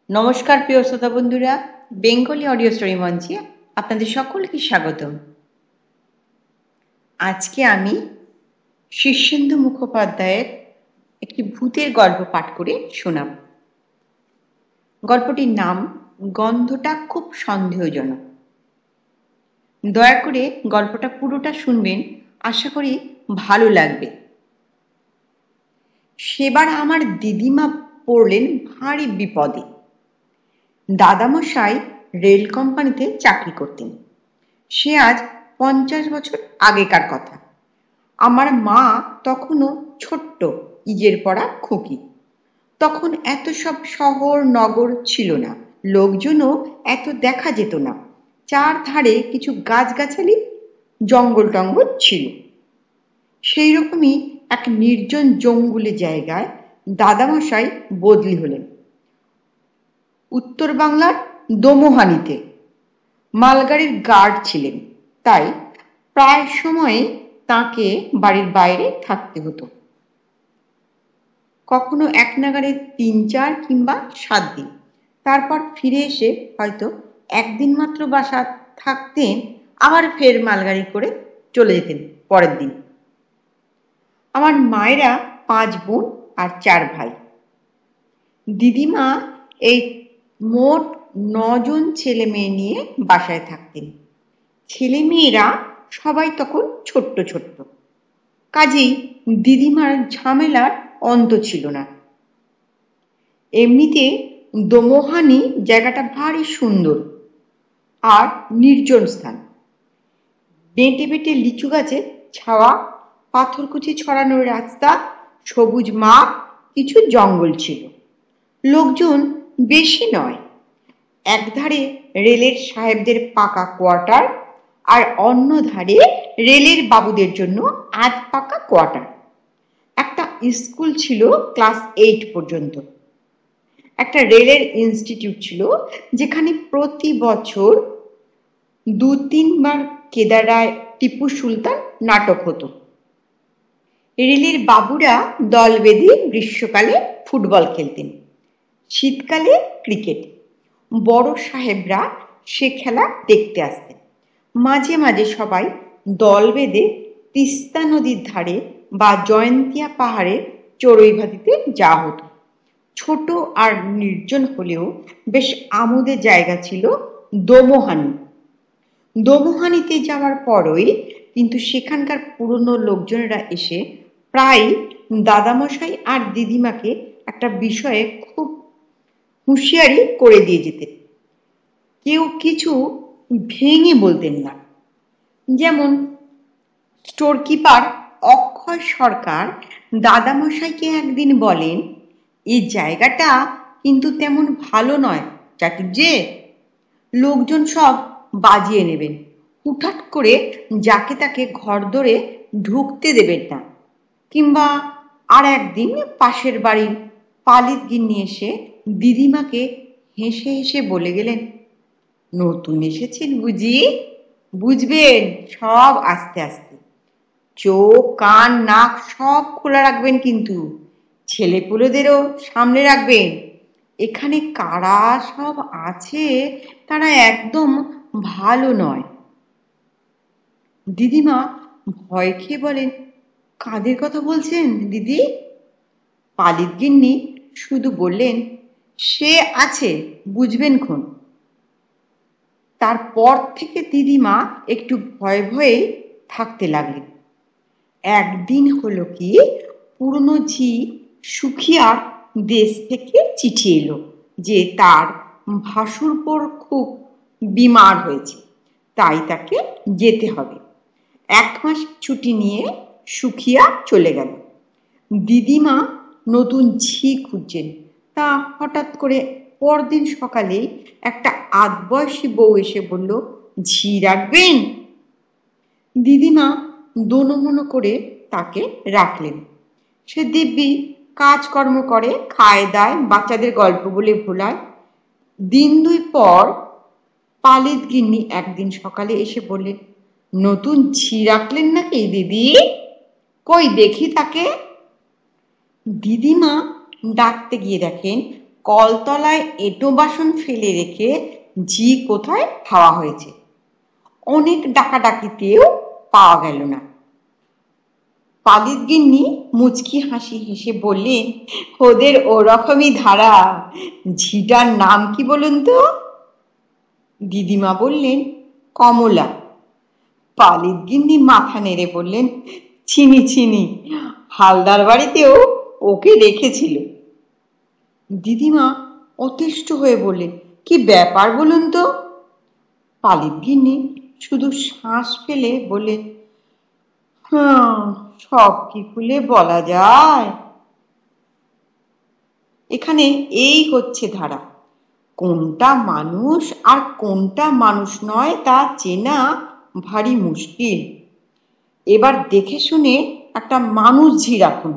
নমস্কার প্রিয় শ্রোতা বন্ধুরা, বেঙ্গলি অডিও স্টোরি মঞ্চে আপনাদের সকলকে স্বাগতম। আজকে আমি শীর্ষেন্দু মুখোপাধ্যায়ের একটি ভূতের গল্প পাঠ করে শোনাব। গল্পটির নাম গন্ধটা খুব সন্দেহজনক। দয়া করে গল্পটা পুরোটা শুনবেন, আশা করি ভালো লাগবে। সেবার আমার দিদিমা পড়লেন ভারী বিপদে। দাদামশাই রেল কোম্পানিতে চাকরি করতেন। সে আজ 50 বছর আগেকার কথা। আমার মা তখনও ছোট্ট ইজের পড়া খুকি। তখন এত সব শহর নগর ছিল না, লোকজনও এত দেখা যেত না। চারধারে কিছু গাছগাছালি, জঙ্গল টঙ্গল ছিল। সেই রকমই এক নির্জন জঙ্গলে জায়গায় দাদামশাই বদলি হলেন। উত্তর বাংলার দমোহানিতে মালগাড়ির গার্ড ছিলেন, তাই প্রায় সময় তাকে বাড়ির বাইরে থাকতে হতো। কখনো এক নাগাড়ে 3-4 কিংবা 7 দিন, তারপর ফিরে এসে হয়তো একদিন মাত্র বাসা থাকতেন, আবার ফের মালগাড়ি করে চলে যেতেন পরের দিন। আমার মায়েরা 5 বোন আর 4 ভাই। দিদিমা এই মোট 9 জন ছেলে মেয়ে নিয়ে বাসায় থাকতেন। ছেলে মেয়েরা সবাই তখন ছোট্ট ছোট্ট, কাজেই দিদিমার ঝামেলার অন্ত ছিল না। এমনিতে দমোহানি জায়গাটা ভারী সুন্দর আর নির্জন স্থান। বেঁটে বেঁটে লিচু গাছের ছাওয়া, পাথরকুচি ছড়ানো রাস্তা, সবুজ মাঠ, কিছু জঙ্গল ছিল। লোকজন বেশি নয়। একধারে রেলের সাহেবদের পাকা কোয়ার্টার, আর অন্য ধারে রেলের বাবুদের জন্য আধ পাকা কোয়ার্টার। একটা স্কুল ছিল ক্লাস 8 পর্যন্ত। একটা রেলের ইনস্টিটিউট ছিল, যেখানে প্রতি বছর 2-3 বার কেদার রায়, টিপু সুলতান নাটক হতো। রেলের বাবুরা দল বেঁধে গ্রীষ্মকালে ফুটবল খেলতেন, শীতকালে ক্রিকেট। বড় সাহেবরা সে খেলা দেখতে আসতেন। মাঝে মাঝে সবাই দল বেঁধে তিস্তা নদীর ধারে বা জয়ন্তিয়া পাহাড়ে চড়ুই ভাতিতে যাওয়া হতো। ছোট আর নির্জন হলেও বেশ আমোদের জায়গা ছিল দমোহানি। দমোহানিতে যাওয়ার পরই কিন্তু সেখানকার পুরনো লোকজনেরা এসে প্রায় দাদামশাই আর দিদিমাকে একটা বিষয়ে খুব হুঁশিয়ারি করে দিয়ে যেতেন। কেউ কিছু ভেঙে বলতেন না। যেমন স্টোর কিপার অক্ষয় সরকার দাদামশাইকে একদিন বলেন, এই জায়গাটা কিন্তু তেমন ভালো নয় চাটুর্যে, লোকজন সব বাজিয়ে নেবেন, হুটহাট করে যাকে তাকে ঘর ধরে ঢুকতে দেবেন না। কিংবা আর একদিন পাশের বাড়ির পালিত গিন্নি এসে দিদিমাকে হেসে হেসে বলে গেলেন, নতুন এসেছেন বুঝি, বুঝবেন সব আস্তে আস্তে, চোখ কান নাক সব খোলা রাখবেন, কিন্তু ছেলেপুলেদেরও সামনে রাখবেন। এখানে কারা সব আছে তারা একদম ভালো নয়। দিদিমা ভয় খেয়ে বলেন, কাদের কথা বলছেন দিদি? পালিত গিন্নি শুধু বললেন, সে আছে, বুঝবেন খন। তারপর থেকে দিদিমা একটু ভয়ে ভয়ে থাকতে লাগলেন। একদিন হলো কি, পুরনো ঝি সুখিয়ার দেশ থেকে চিঠি এলো যে তার ভাসুরপোর খুব বিমার হয়েছে, তাই তাকে যেতে হবে। 1 মাস ছুটি নিয়ে সুখিয়া চলে গেল। দিদিমা নতুন ঝি খুঁজছেন, তা হঠাৎ করে পরদিন সকালেই একটা আধবয়সী বউ এসে বলল, ঝি রাখবেন? দিদিমা দোনমনো করে তাকে রাখলেন। সে দিব্যি কাজকর্ম করে, খায় দায়, বাচ্চাদের গল্প বলে ভোলায়। দিন 2 পর পালিত গিন্নি একদিন সকালে এসে বললেন, নতুন ঝি রাখলেন নাকি দিদি? কই দেখি তাকে। দিদিমা ডাকতে গিয়ে দেখেন কলতলায় এঁটো বাসন ফেলে রেখে ঝি কোথায় খাওয়া হয়েছে। অনেক ডাকাডাকিতেও পাওয়া গেল না। পালিত গিন্নি মুচকি হাসি হেসে বললেন, ওদের ওরকমই ধারা। ঝিটার নাম কি বলুন তো? দিদিমা বললেন, কমলা। পালিত গিন্নি মাথা নেড়ে বললেন, চিনি চিনি, হালদার বাড়িতেও ওকে রেখেছিল। দিদিমা অতিষ্ঠ হয়ে বললেন, কি ব্যাপার বলুন তো? পালিত গিন্নি শুধু শ্বাস ফেলে বললেন, হ্যাঁ, সব কি খুলে বলা যায়? এখানে এই হচ্ছে ধারা। কোনটা মানুষ আর কোনটা মানুষ নয় তা চেনা ভারী মুশকিল। এবার দেখে শুনে একটা মানুষ ঝি রাখুন।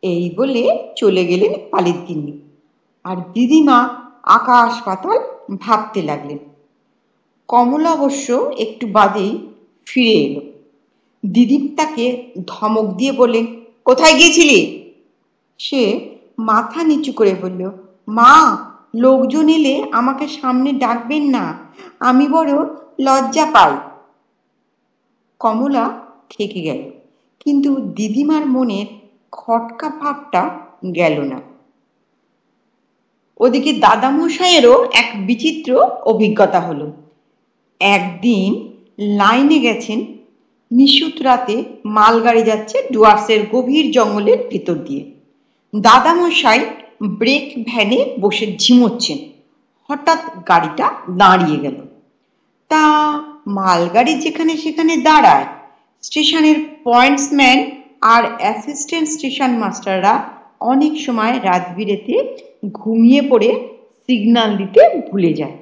এই বলে চলে গেলেন পালিত গিন্নি। আর দিদিমা আকাশ পাতাল ভাবতে লাগলেন। কমলা অবশ্য একটু বাদেই ফিরে এলো। দিদিম তাকে ধমক দিয়ে বললেন, কোথায় গিয়েছিলি? সে মাথা নিচু করে বলল, মা, লোকজন এলে আমাকে সামনে ডাকবেন না, আমি বড় লজ্জা পাই। কমলা থেকে গেল, কিন্তু দিদিমার মনের খটকা ভাবটা গেল না। ওদিকে দাদামশাইয়েরও এক বিচিত্র অভিজ্ঞতা হলো। একদিন লাইনে গেছেন, নিশুত রাতে মালগাড়ি যাচ্ছে ডুয়ার্সের গভীর জঙ্গলের ভেতর দিয়ে। দাদামশাই ব্রেক ভ্যানে বসে ঝিমোচ্ছেন। হঠাৎ গাড়িটা দাঁড়িয়ে গেল। তা মালগাড়ি যেখানে সেখানে দাঁড়ায়, স্টেশনের পয়েন্টসম্যান আর অ্যাসিস্ট্যান্ট স্টেশন মাস্টাররা অনেক সময় রাত বিরেতে ঘুমিয়ে পড়ে সিগন্যাল দিতে ভুলে যায়।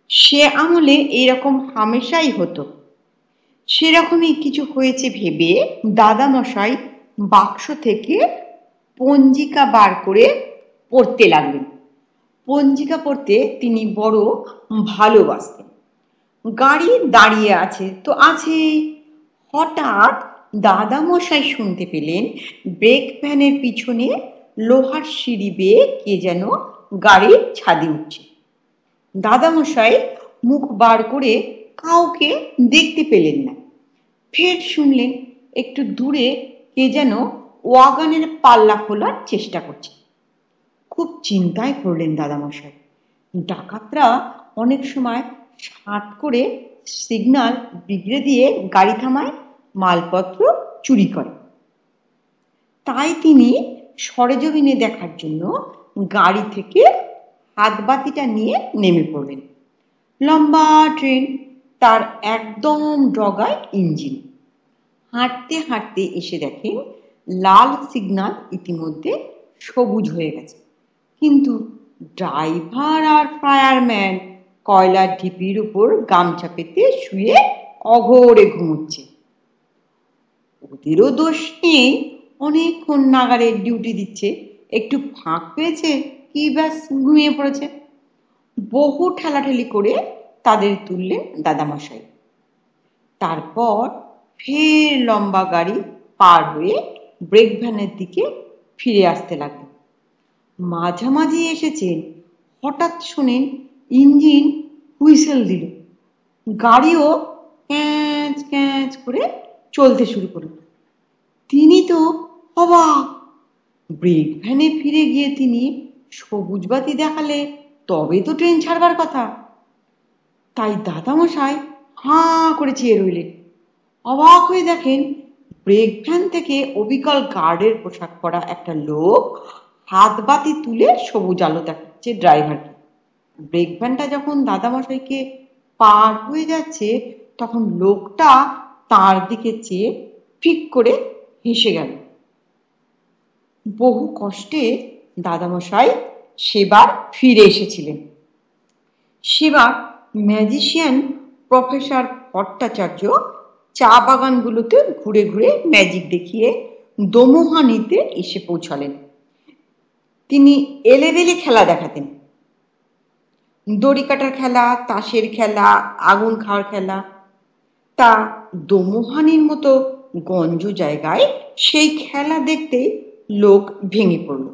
সে আমলে এরকম হামেশাই হতো। সেরকমই কিছু হয়েছে ভেবে দাদামশাই বাক্স থেকে পঞ্জিকা বার করে পড়তে লাগলেন। পঞ্জিকা পড়তে তিনি বড় ভালোবাসতেন। গাড়ি দাঁড়িয়ে আছে তো আছেই। হঠাৎ দাদামশাই শুনতে পেলেন ব্রেক ভ্যানের পিছনে লোহার সিঁড়ি বেয়ে কে যেন গাড়ির ছাদে উঠছে। দাদামশাই মুখ বার করে কাউকে দেখতে পেলেন না। ফের শুনলেন একটু দূরে কে যেন ওয়াগনের পাল্লা খোলার চেষ্টা করছে। খুব চিন্তায় পড়লেন দাদামশাই। ডাকাতরা অনেক সময় শার্ট করে সিগন্যাল বিগড়ে দিয়ে গাড়ি থামায়, মালপত্র চুরি করে। তাই তিনি সরেজমিনে দেখার জন্য গাড়ি থেকে হাতবাতিটা নিয়ে নেমে পড়লেন। লম্বা ট্রেন, তার একদম ডগায় ইঞ্জিন। হাঁটতে হাঁটতে এসে দেখেন লাল সিগন্যাল ইতিমধ্যে সবুজ হয়ে গেছে, কিন্তু ড্রাইভার আর ফায়ারম্যান কয়লার ঢিপির উপর গামছা পেতে শুয়ে অঘোরে ঘুমোচ্ছে। ওদেরও দোষ নেই, অনেকক্ষণ নাগারে ডিউটি দিচ্ছে, একটু ফাঁক পেয়েছে কি ব্যাস ঘুমিয়ে পড়েছে। বহু ঠেলাঠেলি করে তাদের তুললেন দাদামশাই। তারপর ফের লম্বা গাড়ি পার হয়ে ব্রেক ভ্যানের দিকে ফিরে আসতে লাগলেন। মাঝামাঝি এসেছেন, হঠাৎ শোনেন ইঞ্জিন হুইসেল দিল। গাড়িও ক্যাঁচ ক্যাঁচ করে চলতে শুরু করল। তিনি তো অবাক। ব্রেক ভ্যানে ফিরে গিয়ে তিনি সবুজ বাতি দেখালে তবে তো ট্রেন ছাড়বার কথা। তাই দাদামশাই হাঁ করে চেয়ে রইলেন। অবাক হয়ে দেখেন ব্রেক ভ্যান থেকে অবিকল গার্ডের পোশাক পরা একটা লোক হাত বাতি তুলে সবুজ আলো দেখাচ্ছে ড্রাইভারকে। ব্রেক ভ্যানটা যখন দাদামশাইকে পার হয়ে যাচ্ছে, তখন লোকটা তার দিকে চেয়ে ফিক করে হেসে গেল। বহু কষ্টে দাদামশাই সেবার ফিরে এসেছিলেন। সেবার ম্যাজিশিয়ান প্রফেসর ভট্টাচার্য চা বাগানগুলোতে ঘুরে ঘুরে ম্যাজিক দেখিয়ে দোমোহানিতে এসে পৌঁছালেন। তিনি এলেবেলে খেলা দেখাতেন। দড়ি কাটার খেলা, তাসের খেলা, আগুন খাওয়ার খেলা। তা দোমোহানির মতো গঞ্জ জায়গায় সেই খেলা দেখতে লোক ভেঙে পড়ল।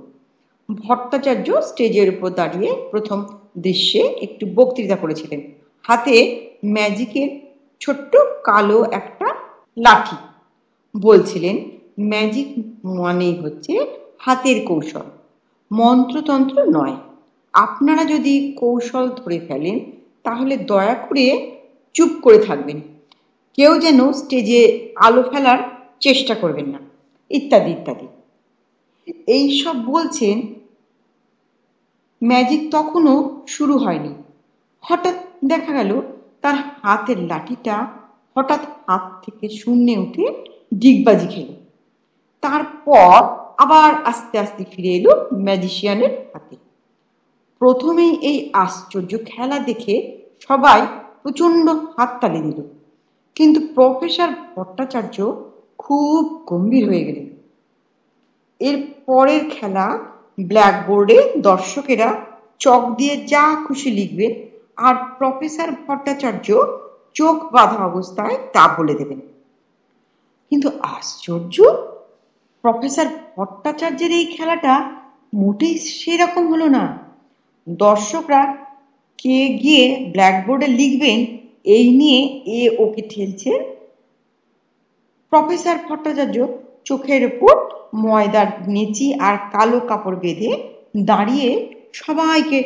ভট্টাচার্য স্টেজের উপর দাঁড়িয়ে প্রথম দৃশ্যে একটু বক্তৃতা করেছিলেন। হাতে ম্যাজিকের ছোট্ট কালো একটা লাঠি। বলছিলেন, ম্যাজিক মানেই হচ্ছে হাতের কৌশল, মন্ত্রতন্ত্র নয়। আপনারা যদি কৌশল ধরে ফেলেন তাহলে দয়া করে চুপ করে থাকবেন, কেউ যেন স্টেজে আলো ফেলার চেষ্টা করবেন না, ইত্যাদি ইত্যাদি। এইসব বলছেন। ম্যাজিক তখনও শুরু হয়নি। হঠাৎ দেখা গেল তার হাতের লাঠিটা হঠাৎ হাত থেকে শূন্যে উঠে ডিগবাজি খেল। তারপর আবার আস্তে আস্তে ফিরে এলো ম্যাজিশিয়ানের হাতে। প্রথমেই এই আশ্চর্য খেলা দেখে সবাই প্রচণ্ড হাততালি দিল, কিন্তু প্রফেসর ভট্টাচার্য খুব গম্ভীর হয়ে গেলেন। এর পরের খেলা ব্ল্যাকবোর্ডে দর্শকেরা চক দিয়ে যা খুশি লিখবে, আর প্রফেসর ভট্টাচার্য চোখ বাঁধা অবস্থায় তা বলে দেবেন। কিন্তু আশ্চর্য, প্রফেসর ভট্টাচার্যের এই খেলাটা মোটেই সেরকম হলো না। দর্শকরা কে গিয়ে ব্ল্যাকবোর্ডে লিখবেন এই নিয়ে এ ওকে ঠেলছে। প্রফেসর ভট্টাচার্য চোখের উপর ময়দার নেচি আর কালো কাপড় বেঁধে দাঁড়িয়ে সবাইকে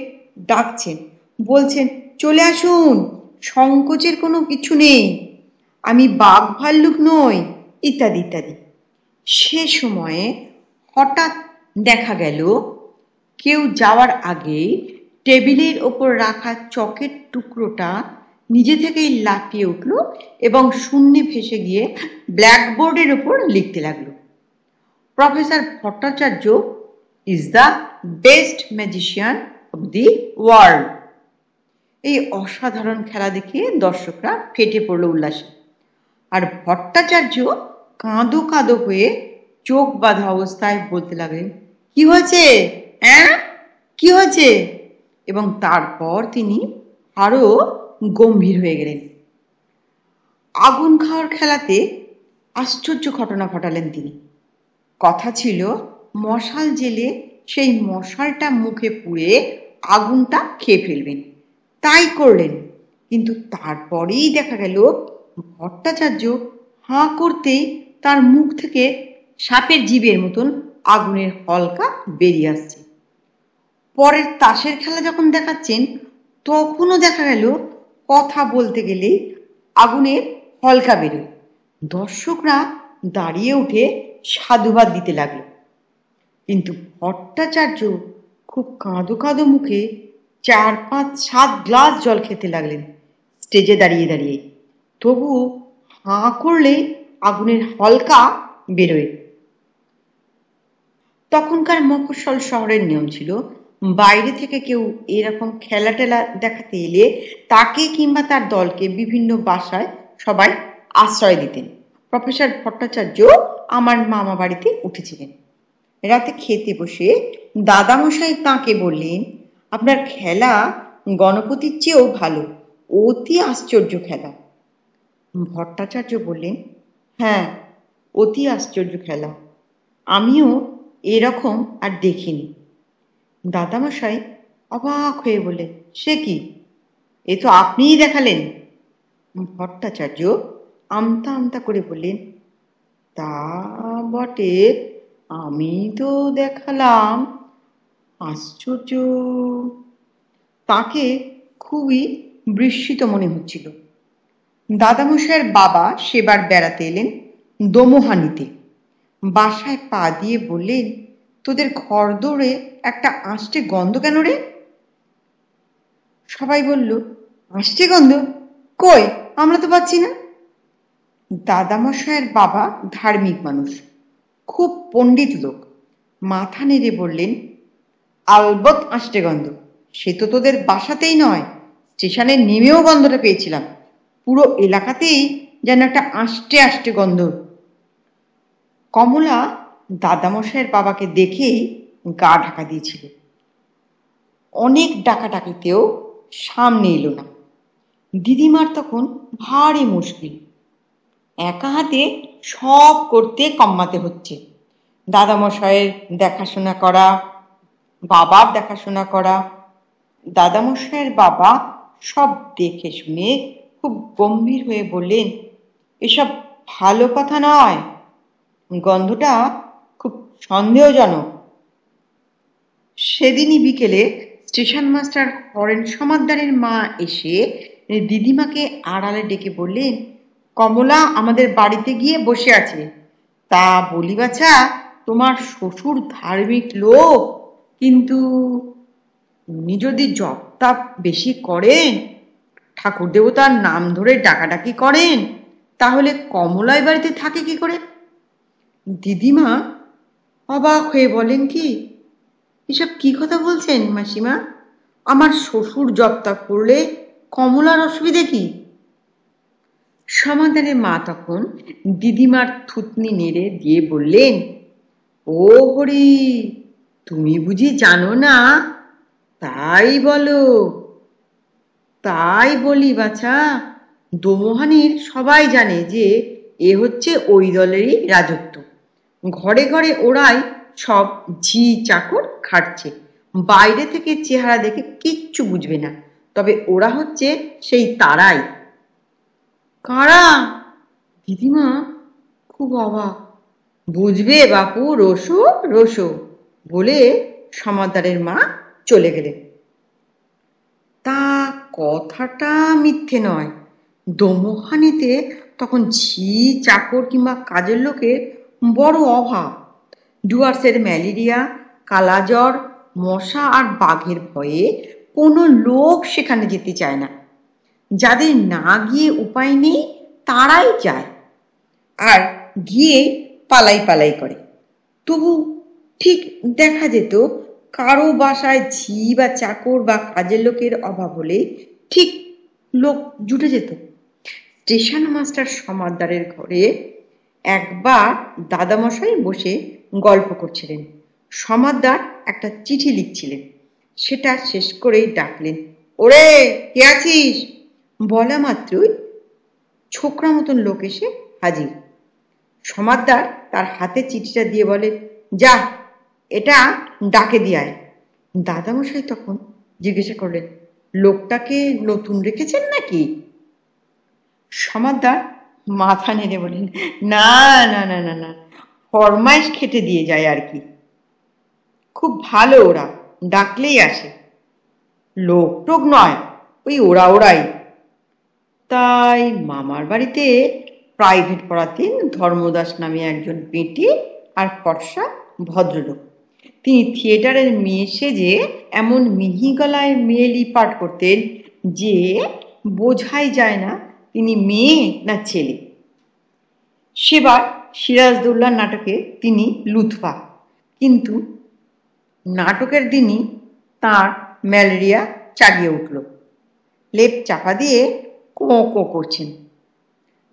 ডাকছেন, বলছেন, চলে আসুন, সংকোচের কোনো কিছু নেই, আমি বাঘ ভাল্লুক নই, ইত্যাদি ইত্যাদি। সে সময়ে হঠাৎ দেখা গেল কেউ যাওয়ার আগেই টেবিলের ওপর রাখা চকের টুকরোটা নিজে থেকেই লাফিয়ে উঠল এবং শূন্যে ভেসে গিয়ে ব্ল্যাকবোর্ডের ওপর লিখতে লাগলো, professor Bhattacharya is the best magician of the world. এই অসাধারণ খেলা দেখে দর্শকরা ফেটে পড়ল উল্লাসে, আর ভট্টাচার্য কাঁদো কাঁদো হয়ে চোখ বাঁধা অবস্থায় বলতে লাগলেন, কি হয়েছে, হ্যাঁ কি হয়েছে? এবং তারপর তিনি আরো গম্ভীর হয়ে গেলেন। আগুন খাওয়ার খেলাতে আশ্চর্য ঘটনা ঘটালেন তিনি। কথা ছিল মশাল জেলে সেই মশালটা মুখে পুড়ে আগুনটা খেয়ে ফেলবেন। তাই করলেন, কিন্তু তারপরেই দেখা গেল ভট্টাচার্য হাঁ করতেই তার মুখ থেকে সাপের জিভের মতন আগুনের হলকা বেরিয়ে আসছে। পরের তাসের খেলা যখন দেখাচ্ছেন তখনও দেখা গেল কথা বলতে গেলেই আগুনের হলকা বেরোয়। দর্শকরা দাঁড়িয়ে উঠে সাধুবাদ দিতে লাগলো, কিন্তু ভট্টাচার্য খুব কাঁদো কাঁদো মুখে 4, 5, 7 গ্লাস জল খেতে লাগলেন স্টেজে দাঁড়িয়ে দাঁড়িয়ে। তবু হাঁ করলে আগুনের হলকা বেরোয়। তখনকার মফস্বল শহরের নিয়ম ছিল, বাইরে থেকে কেউ এরকম খেলা টেলা দেখাতে এলে তাকে কিংবা তার দলকে বিভিন্ন বাসায় সবাই আশ্রয় দিতেন। প্রফেসর ভট্টাচার্য আমার মামা বাড়িতে উঠেছিলেন। রাতে খেতে বসে দাদামশাই তাঁকে বললেন, আপনার খেলা গণপতির চেয়েও ভালো, অতি আশ্চর্য খেলা। ভট্টাচার্য বললেন, হ্যাঁ অতি আশ্চর্য খেলা, আমিও এরকম আর দেখিনি। দাদামশাই অবাক হয়ে বললেন, সে কি, এ তো আপনিই দেখালেন। ভট্টাচার্য আমতা আমতা করে বললেন, তা বটে, আমি তো দেখালাম, আশ্চর্য। তাকে খুবই বিস্মিত মনে হচ্ছিল। দাদামশাইয়ের বাবা সেবার বেড়াতে এলেন দোমোহানিতে। বাসায় পা দিয়ে বললেন, তোদের ঘর দৌড়ে একটা আষ্টে গন্ধ কেন রে? সবাই বলল, আষ্টে গন্ধ কই, আমরা তো পাচ্ছি না। দাদামশাইয়ের বাবা ধার্মিক মানুষ, খুব পণ্ডিত লোক, মাথা নেড়ে বললেন, আলবৎ আষ্টে গন্ধ, সে তো তোদের বাসাতেই নয়, স্টেশনে নেমেও গন্ধটা পেয়েছিলাম, পুরো এলাকাতেই যেন একটা আষ্টে আষ্টে গন্ধ। কমলা দাদামশাইয়ের বাবাকে দেখেই গা ঢাকা দিয়েছিল। অনেক ডাকাডাকিতেও সামনে এলো না। দিদিমার তখন ভারী মুশকিল, একা হাতে সব করতে কম্মাতে হচ্ছে। দাদামশাইয়ের দেখাশোনা করা, বাবার দেখাশোনা করা। দাদামশাইয়ের বাবা সব দেখে শুনে খুব গম্ভীর হয়ে বললেন, এসব ভালো কথা নয়, গন্ধটা খুব সন্দেহজনক। সেদিনই বিকেলে স্টেশন মাস্টার হরেন সমাদ্দারের মা এসে দিদিমাকে আড়ালে ডেকে বললেন, কমলা আমাদের বাড়িতে গিয়ে বসে আছে। তা বলি বাছা, তোমার শ্বশুর ধার্মিক লোক, কিন্তু উনি যদি জপ তাপ বেশি করেন, ঠাকুর দেবতার নাম ধরে ডাকাডাকি করেন, তাহলে কমলা এই বাড়িতে থাকে কি করে? দিদিমা অবাক হয়ে বলেন, কি এসব কি কথা বলছেন মাসিমা? আমার শ্বশুর জপ তাপ করলে কমলার অসুবিধে কি? সমাধানের মা তখন দিদিমার থুতনি নেড়ে দিয়ে বললেন, ও হরি, তুমি বুঝি জানো না? তাই বলো। তাই বলি বাছা, দোমোহানির সবাই জানে যে এ হচ্ছে ওই দলেরই রাজত্ব। ঘরে ঘরে ওরাই সব ঝি চাকর খাটছে। বাইরে থেকে চেহারা দেখে কিচ্ছু বুঝবে না, তবে ওরা হচ্ছে সেই তারাই। কারা? দিদিমা খুব অবাক। বুঝবে বাপু, রসো রসো বলে সমাদ্দারের মা চলে গেলেন। তা কথাটা মিথ্যে নয়, দোমোহানিতে তখন ঝি চাকর কিংবা কাজের লোকের বড় অভাব। ডুয়ার্সের ম্যালেরিয়া, কালাজ্বর, মশা আর বাঘের ভয়ে কোনো লোক সেখানে যেতে চায় না। যাদের না গিয়ে উপায় নেই তারাই যায়, আর গিয়ে পালাই পালাই করে। তবু ঠিক দেখা যেত, কারো বাসায় ঝি বা চাকর বা কাজের লোকের অভাব হলে ঠিক লোক জুটে যেত। স্টেশন মাস্টার সমাদ্দারের ঘরে একবার দাদামশাই বসে গল্প করছিলেন। সমাদ্দার একটা চিঠি লিখছিলেন। সেটা শেষ করেই ডাকলেন, ওরে কে আছিস? বলা মাত্রই ছোকরা মতন লোক এসে হাজির। সমাদ্দার তার হাতে চিঠিটা দিয়ে বলে, যা এটা ডাকে দিয়ায়। দাদামশাই তখন জিজ্ঞাসা করলেন, লোকটাকে নতুন রেখেছেন নাকি? সমাদ্দার মাথা নেড়ে বলেন, না না না না না, ফরমাইশ খেটে দিয়ে যায় আর কি। খুব ভালো, ওরা ডাকলেই আসে, লোক টোক নয়, ওই ওরাই। তাই মামার বাড়িতে প্রাইভেট পড়াতেন ধর্মদাস নামে একজন বেটে আর ফর্সা ভদ্রলোক। তিনি থিয়েটারের মেয়ে সেজে এমন মিহি গলায় মেয়েলি পাঠ করতেন যে বোঝাই যায় না তিনি মেয়ে না ছেলে। সেবার সিরাজদৌল্লার নাটকে তিনি লুৎফা, কিন্তু নাটকের দিনই তার ম্যালেরিয়া চাগিয়ে উঠল। লেপ চাপা দিয়ে কোঁ কোঁ করছেন।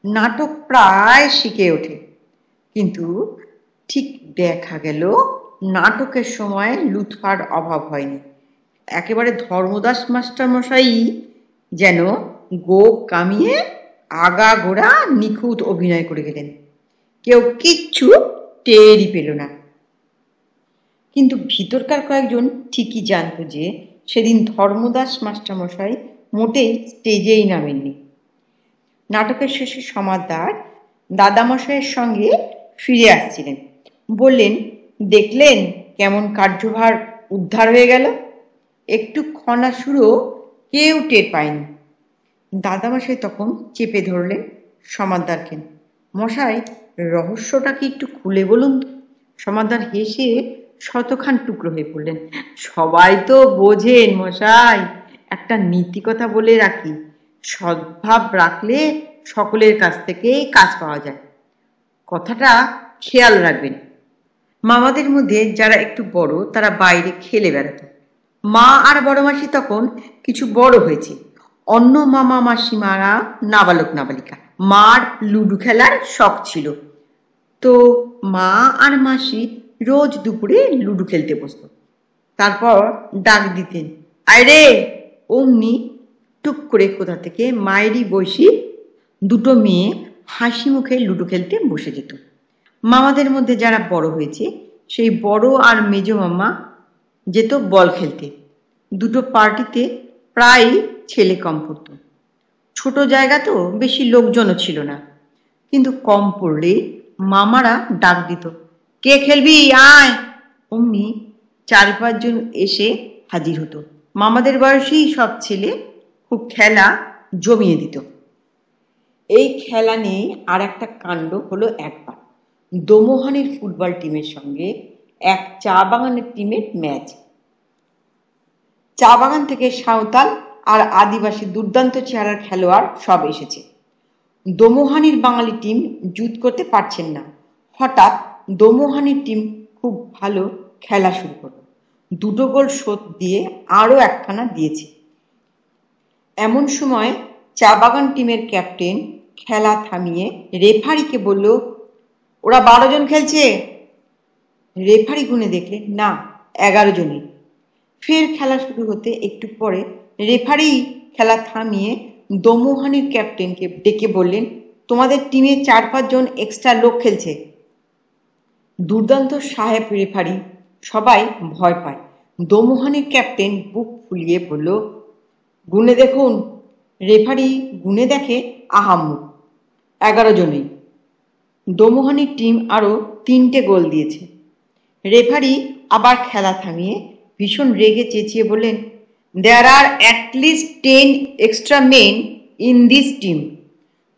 নাটক প্রায় শিখে ওঠে, কিন্তু ঠিক দেখা গেল নাটকের সময় লুৎফার অভাব হয়নি। একেবারে ধর্মদাস মাস্টার মশাই যেন গোপ কামিয়ে আগা গোড়া নিখুঁত অভিনয় করে গেলেন। কেউ কিচ্ছু টেরই পেল না। কিন্তু ভিতরকার কয়েকজন ঠিকই জানত যে সেদিন ধর্মদাস মাস্টারমশাই মোটেই স্টেজেই নামেননি। নাটকের শেষে সমাদ্দার দাদামশাইয়ের সঙ্গে ফিরে আসছিলেন। বললেন, দেখলেন কেমন কার্যভার উদ্ধার হয়ে গেল? একটু খনা শুরু কেউ টের পায়নি। দাদামশাই তখন চেপে ধরলেন সমাদ্দারকে। মশাই, রহস্যটা কি একটু খুলে বলুন তো? সমাদ্দার হেসে শতখান টুকরো হয়ে পড়লেন। সবাই তো বোঝেন মশাই, একটা নীতি কথা বলে রাখি, সদ্ভাব রাখলে সকলের কাছ থেকেই কাজ পাওয়া যায়। কথাটা খেয়াল রাখবেন। মামাদের মধ্যে যারা একটু বড় তারা বাইরে খেলে বেড়াতো। মা আর বড় মাসি তখন কিছু বড় হয়েছে। অন্য মামা মাসিমারা নাবালক নাবালিকা। মার লুডু খেলার শখ ছিল, তো মা আর মাসি রোজ দুপুরে লুডু খেলতে বসত। তারপর ডাক দিতেন, আয় রে। অমনি টুক করে কোথা থেকে মায়েরই বয়সী দুটো মেয়ে হাসি মুখে লুডো খেলতে বসে যেত। মামাদের মধ্যে যারা বড় হয়েছে সেই বড় আর মেজ মামা যেত বল খেলতে। দুটো পার্টিতে প্রায় ছেলে কম পড়ত। ছোট জায়গা তো, বেশি লোকজনও ছিল না, কিন্তু কম পড়লেই মামারা ডাক দিত, কে খেলবি আয়। অমনি 4-5 জন এসে হাজির হতো। মামাদের বয়সী সব ছেলে খুব খেলা জমিয়ে দিত। এই খেলা নিয়ে আর একটা কাণ্ড হলো। একবার দোমোহানির ফুটবল টিমের সঙ্গে এক চা বাগানের টিমের ম্যাচ। চা বাগান থেকে সাঁওতাল আর আদিবাসী দুর্দান্ত চেহারার খেলোয়াড় সব এসেছে। দোমোহানির বাঙালি টিম জুত করতে পারছেন না। হঠাৎ দোমোহানির টিম খুব ভালো খেলা শুরু করলো। 2 গোল শোধ দিয়ে আরও একখানা দিয়েছে। এমন সময় চা বাগান টিমের ক্যাপ্টেন খেলা থামিয়ে রেফারিকে বলল, ওরা 12 জন খেলছে। রেফারি গুনে দেখলেন না, 11 জনই। ফের খেলা শুরু হতে একটু পরে রেফারি খেলা থামিয়ে দোমোহানির ক্যাপ্টেনকে ডেকে বললেন, তোমাদের টিমে 4-5 জন এক্সট্রা লোক খেলছে। দুর্দান্ত সাহেব রেফারি, সবাই ভয় পায়। দোমোহানির ক্যাপ্টেন বুক ফুলিয়ে বলল, গুনে দেখুন। রেফারি গুনে দেখে আহাম্মক 11 জনই। দোমোহানির টিম আরও 3টে গোল দিয়েছে। রেফারি আবার খেলা থামিয়ে ভীষণ রেগে চেঁচিয়ে বললেন, there are at least 10 extra men in this team.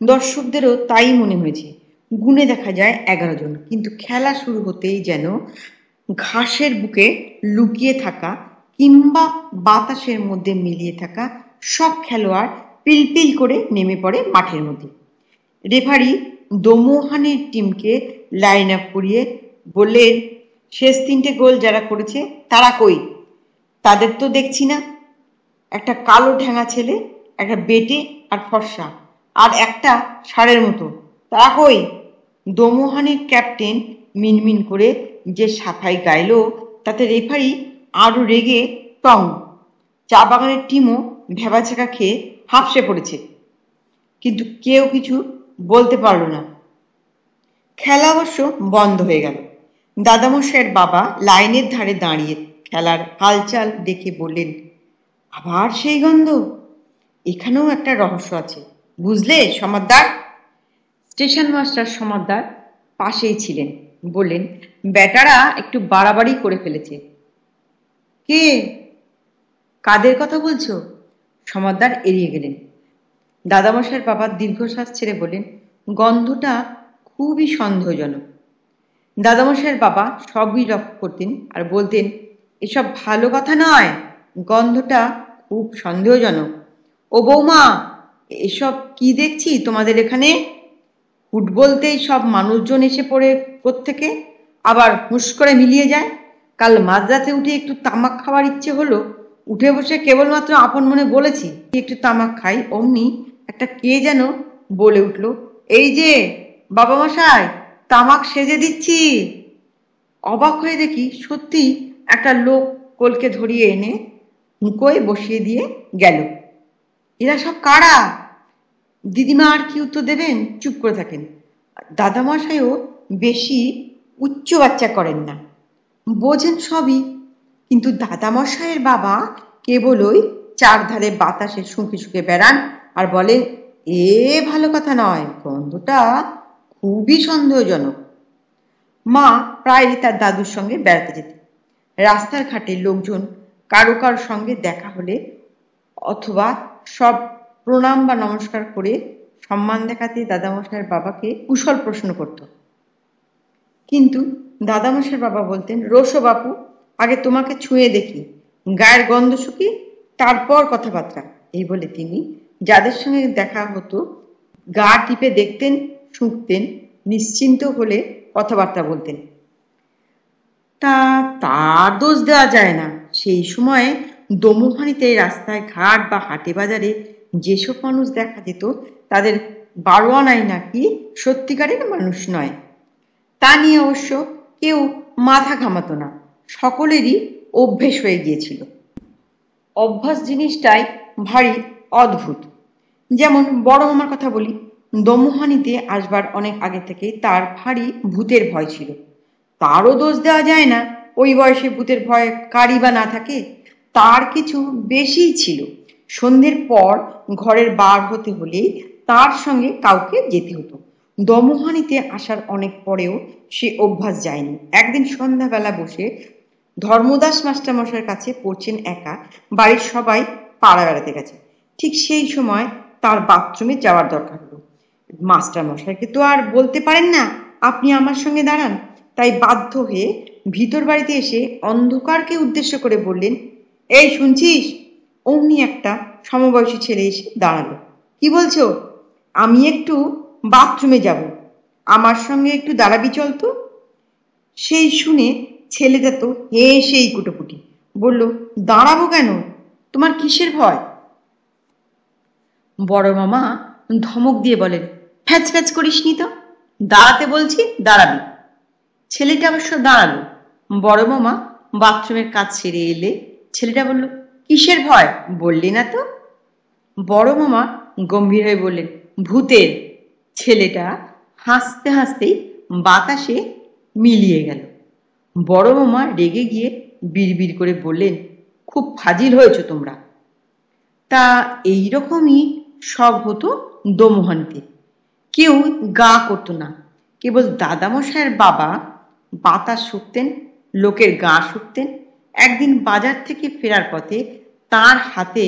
দর্শকদেরও তাই মনে হয়েছে। গুনে দেখা যায় 11 জন, কিন্তু খেলা শুরু হতেই যেন ঘাসের বুকে লুকিয়ে থাকা কিংবা বাতাসের মধ্যে মিলিয়ে থাকা সব খেলোয়াড় পিলপিল করে নেমে পড়ে মাঠের মধ্যে। রেফারি দোমোহানির টিমকে লাইন আপ করিয়ে বললেন, শেষ 3টে গোল যারা করেছে তারা কই? তাদের তো দেখছি না। একটা কালো ঢ্যাঙা ছেলে, একটা বেটে আর ফর্সা, আর একটা ষাঁড়ের মতো, তারা কই? দোমোহানির ক্যাপ্টেন মিনমিন করে যে সাফাই গাইল, তাতে রেফারি আরো রেগে টং। চা বাগানের টিমও ভেবাছেকা খেয়ে হাঁপসে পড়েছে, কিন্তু কেউ কিছু বলতে পারল না। খেলা অবশ্য বন্ধ হয়ে গেল। দাদামশাইয়ের বাবা লাইনের ধারে দাঁড়িয়ে খেলার হালচাল দেখে বললেন, আবার সেই গন্ধ? এখানেও একটা রহস্য আছে, বুঝলে সমাদদার? স্টেশন মাস্টার সমাদদার পাশেই ছিলেন। বললেন, বেটারা একটু বাড়াবাড়ি করে ফেলেছে। কে, কাদের কথা বলছো? সমাদদার এড়িয়ে গেলেন। দাদামশাইয়ের বাবা দীর্ঘশ্বাস ছেড়ে বললেন, গন্ধটা খুবই সন্দেহজনক। দাদামশাইয়ের বাবা সবই লক্ষ্য করতেন আর বলতেন, এসব ভালো কথা নয়, গন্ধটা খুব সন্দেহজনক। ও বৌমা, এসব কি দেখছি তোমাদের এখানে? হুট বলতেই সব মানুষজন এসে পড়ে প্রত্যেকে, আবার হুঁশ করে মিলিয়ে যায়। কাল মাঝরাতে উঠে একটু তামাক খাওয়ার ইচ্ছে হলো, উঠে বসে কেবলমাত্র আপন মনে বলেছি একটু তামাক খাই, অমনি একটা কে যেন বলে উঠল, এই যে বাবা মশাই, তামাক সেজে দিচ্ছি। অবাক হয়ে দেখি সত্যি একটা লোক কোলকে ধরিয়ে এনে হুঁকোয় বসিয়ে দিয়ে গেল। এরা সব কারা? দিদিমা আর কি উত্তর দেবেন, চুপ করে থাকেন। দাদামশাইও বেশি উচ্চ বাচ্চা করেন না, বোঝেন সবই, কিন্তু দাদামশাইয়ের বাবা কেবলই চারধারে বাতাসে শুঁকে শুঁকে বেড়ান আর বলেন, এ ভালো কথা নয়, গন্ধটা খুবই সন্দেহজনক। মা প্রায়ই তার দাদুর সঙ্গে বেড়াতে যেতেন। রাস্তার ঘাটে লোকজন কারো কারো সঙ্গে দেখা হলে অথবা সব প্রণাম বা নমস্কার করে সম্মান দেখাতে দাদামশাইয়ের বাবাকে কুশল প্রশ্ন করত। কিন্তু দাদামশাইয়ের বাবা বলতেন, রোসো বাপু, আগে তোমাকে ছুঁয়ে দেখি, গায়ের গন্ধ শুকি, তারপর কথাবার্তা। এই বলে তিনি যাদের সঙ্গে দেখা হতো গা টিপে দেখতেন, শুঁকতেন, নিশ্চিন্ত হলে কথাবার্তা বলতেন। তার দোষ দেওয়া যায় না। সেই সময়ে দোমোহানিতে রাস্তায় ঘাট বা হাটে বাজারে যেসব মানুষ দেখা যেত, তাদের 12 আনাই নাকি সত্যিকারের মানুষ নয়। তা নিয়ে অবশ্য কেউ মাথা ঘামাতো না, সকলেরই অভ্যেস হয়ে গিয়েছিল। অভ্যাস জিনিসটাই ভারী অদ্ভুত। যেমন বড় মামার কথা বলি, দোমোহানিতে আসবার অনেক আগে থেকে তার ভারী ভূতের ভয় ছিল। তারও দোষ দেওয়া যায় না, ওই বয়সে ভূতের ভয় কারই বা না থাকে, তার কিছু বেশিই ছিল। সন্ধ্যের পর ঘরের বার হতে হলেই তার সঙ্গে কাউকে যেতে হতো। দমহানিতে আসার অনেক পরেও সে অভ্যাস যায়নি। একদিন সন্ধ্যাবেলা বসে ধর্মদাস মাস্টারমশাইয়ের কাছে পড়ছেন একা, বাড়ির সবাই পাড়া বেড়াতে গেছে। ঠিক সেই সময় তার বাথরুমে যাওয়ার দরকার হলো। মাস্টারমশাইকে তো আর বলতে পারেন না আপনি আমার সঙ্গে দাঁড়ান, তাই বাধ্য হয়ে ভিতর বাড়িতে এসে অন্ধকারকে উদ্দেশ্য করে বললেন, এই শুনছিস? অমনি একটা সমবয়সী ছেলে এসে দাঁড়ালো। কি বলছো? আমি একটু বাথরুমে যাব, আমার সঙ্গে একটু দাঁড়াবি চল তো। সেই শুনে ছেলেটা তো হেসেই কুটোপুটি, বলল, দাঁড়াবো কেন? তোমার কিসের ভয়? বড় মামা ধমক দিয়ে বলেন, ফ্যাচ ফ্যাচ করিসনি তো, দাঁড়াতে বলছি দাঁড়াবি। ছেলেটা অবশ্য দাঁড়ালো। বড় মামা বাথরুমের কাজ সেরে এলে ছেলেটা বলল, কিসের ভয় বললি না তো? বড় মামা গম্ভীর হয়ে বললেন, ভূতের। ছেলেটা হাসতে হাসতেই বাতাসে মিলিয়ে গেল। বড় মামা রেগে গিয়ে বিড়বিড় করে বললেন, খুব ফাজিল হয়েছ তোমরা। তা এইরকমই সব হতো দমহানিতে। কেউ গা করতো না, কেবল দাদামশাইয়ের বাবা বাতাস শুকতেন, লোকের গা শুকতেন। একদিন বাজার থেকে ফেরার পথে তার হাতে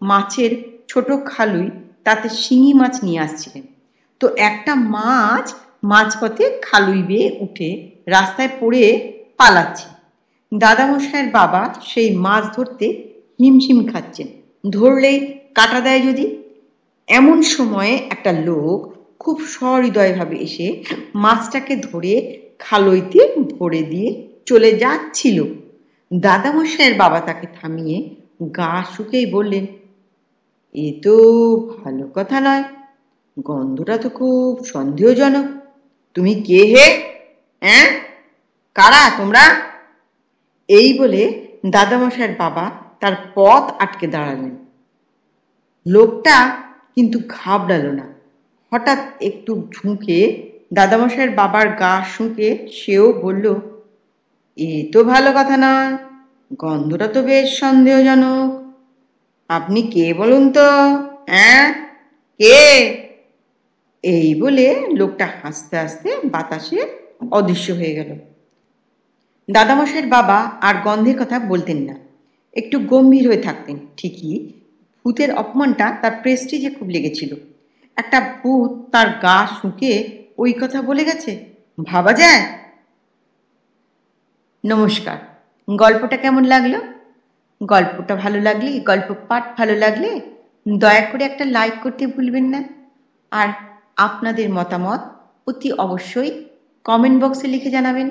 মাছের ছোট খালুই, তাতে শিঙি মাছ নিয়ে আসছিলেন। তো একটা মাছ মাঝপথে খালুই বেয়ে উঠে রাস্তায় পড়ে পালাচ্ছে। দাদামশাইয়ের বাবা সেই মাছ ধরতে হিমশিম খাচ্ছেন, ধরলেই কাটা দেয় যদি। এমন সময়ে একটা লোক খুব সহৃদয়ভাবে এসে মাছটাকে ধরে খালইতে ভরে দিয়ে চলে যাচ্ছিল। দাদামশাইয়ের বাবা তাকে থামিয়ে গা শুকেই বললেন, এ তো ভালো কথা নয়, গন্ধটা তো খুব সন্দেহজনক। তুমি কে হে? হ্যাঁ, কারা তোমরা? এই বলে দাদামশাইয়ের বাবা তার পথ আটকে দাঁড়ালেন। লোকটা কিন্তু ঘাবড়ালো না। হঠাৎ একটু ঝুঁকে দাদামশাইয়ের বাবার গা শুঁকে সেও বলল, এ তো ভালো কথা নয়, গন্ধটা তো বেশ সন্দেহজনক। আপনি কে বলুন তো? হ্যাঁ, কে? এই বলে লোকটা হাসতে হাসতে বাতাসে অদৃশ্য হয়ে গেল। দাদামশাইয়ের বাবা আর গন্ধের কথা বলতেন না, একটু গম্ভীর হয়ে থাকতেন। ঠিকই ভূতের অপমানটা তার প্রেস্টিজে খুব লেগেছিল। একটা ভূত তার গা শুঁকে ওই কথা বলে গেছে, ভাবা যায়? নমস্কার। গল্পটা কেমন লাগলো? গল্পটা ভালো লাগলে, গল্প পাঠ ভালো লাগলে দয়া করে একটা লাইক করতে ভুলবেন না। আর আপনাদের মতামত অতি অবশ্যই কমেন্ট বক্সে লিখে জানাবেন।